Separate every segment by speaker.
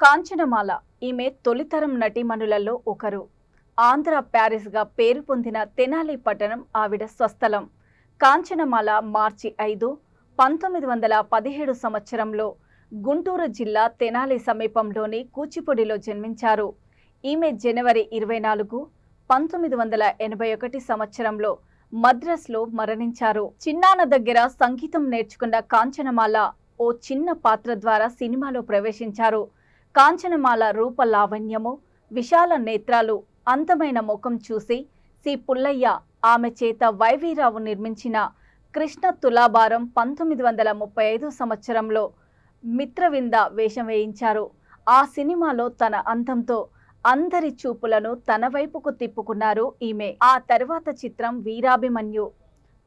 Speaker 1: కాంచనమాల ఈమె తొలితరం నటీమణులలో ఒకరు. ఆంధ్ర ప్యారిస్గా పేరు పొందిన తెనాలి పట్టణం ఆవిడ స్వస్థలం. కాంచనమాల మార్చి 5, 1917 సంవత్సరంలో గుంటూరు జిల్లా తెనాలి సమీపంలోని కూచిపూడిలో జన్మించారు. ఈమె జనవరి 24, 1981 సంవత్సరంలో మద్రాసులో మరణించారు. చిన్నాన్న దగ్గర సంగీతం నేర్చుకున్న కాంచనమాల ఓ చిన్న పాత్ర ద్వారా సినిమాలో ప్రవేశించారు. కాంచనమాల రూప లావణ్యము, విశాల నేత్రాలు, అందమైన ముఖం చూసి సి పుల్లయ్య ఆమె చేత వైవీరావు నిర్మించిన కృష్ణ తులాభారం 1935 సంవత్సరంలో మిత్రవింద వేషం వేయించారు. ఆ సినిమాలో తన అందంతో అందరి చూపులను తన వైపుకు తిప్పుకున్నారు ఈమె. ఆ తర్వాత చిత్రం వీరాభిమన్యు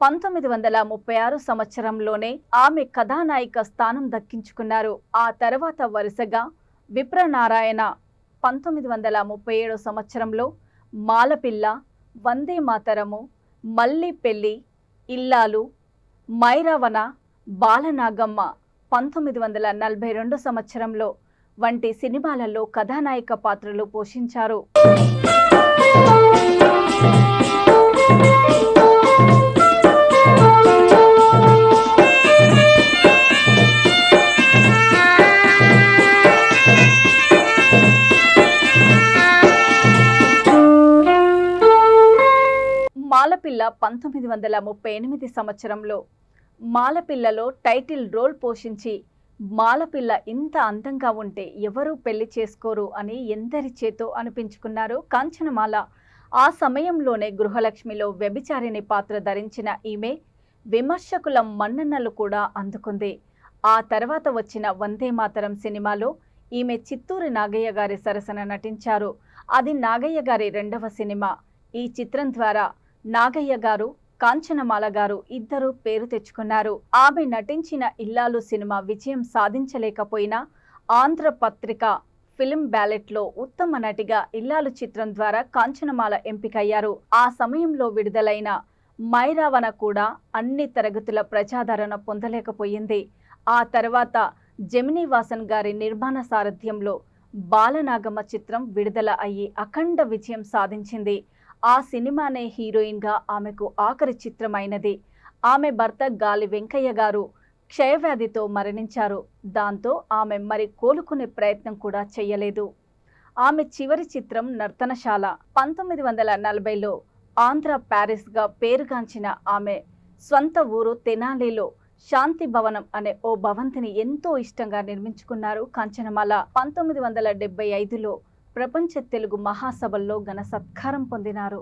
Speaker 1: 1936 సంవత్సరంలోనే ఆమె కథానాయిక స్థానం దక్కించుకున్నారు. ఆ తర్వాత వరుసగా విప్రనారాయణ 1937 సంవత్సరంలో, మాలపిల్ల, వందే మాతరము, మల్లి పెళ్లి, ఇల్లాలు, మైరావణ, బాలనాగమ్మ 1942 సంవత్సరంలో వంటి సినిమాలలో కథానాయిక పాత్రలు పోషించారు. మాలపిల్ల 1938 సంవత్సరంలో మాలపిల్లలో టైటిల్ రోల్ పోషించి మాలపిల్ల ఇంత అందంగా ఉంటే ఎవరూ పెళ్లి చేసుకోరు అని ఎందరి చేతో అనిపించుకున్నారు కాంచనమాల. ఆ సమయంలోనే గృహలక్ష్మిలో వ్యభిచారిణి పాత్ర ధరించిన ఈమె విమర్శకుల మన్ననలు కూడా అందుకుంది. ఆ తర్వాత వచ్చిన వందే మాతరం సినిమాలో ఈమె చిత్తూరు నాగయ్య గారి సరసన నటించారు. అది నాగయ్య గారి 2వ సినిమా. ఈ చిత్రం ద్వారా నాగయ్య గారు, కాంచనమాల గారు ఇద్దరు పేరు తెచ్చుకున్నారు. ఆమె నటించిన ఇల్లాలు సినిమా విజయం సాధించలేకపోయినా ఆంధ్రపత్రిక ఫిల్మ్ బ్యాలెట్లో ఉత్తమ నటిగా ఇల్లాలు చిత్రం ద్వారా కాంచనమాల ఎంపికయ్యారు. ఆ సమయంలో విడుదలైన మైరావణ కూడా అన్ని తరగతుల ప్రజాదరణ పొందలేకపోయింది. ఆ తర్వాత జమినీ వాసన్ గారి నిర్మాణ సారథ్యంలో బాలనాగమ్మ చిత్రం విడుదల అయ్యి అఖండ విజయం సాధించింది. ఆ సినిమానే హీరోయిన్గా ఆమెకు ఆఖరి చిత్రమైనది. ఆమె భర్త గాలి వెంకయ్య గారు క్షయవ్యాధితో మరణించారు. దాంతో ఆమె మరి కోలుకునే ప్రయత్నం కూడా చేయలేదు. ఆమె చివరి చిత్రం నర్తనశాల 1940లో ఆంధ్ర ప్యారిస్గా పేరుగాంచిన ఆమె స్వంత ఊరు తెనాలిలో శాంతి భవనం అనే ఓ భవంతిని ఎంతో ఇష్టంగా నిర్మించుకున్నారు కాంచనమాల. 1975లో ప్రపంచ తెలుగు మహాసభల్లో ఘన సత్కారం పొందినారు.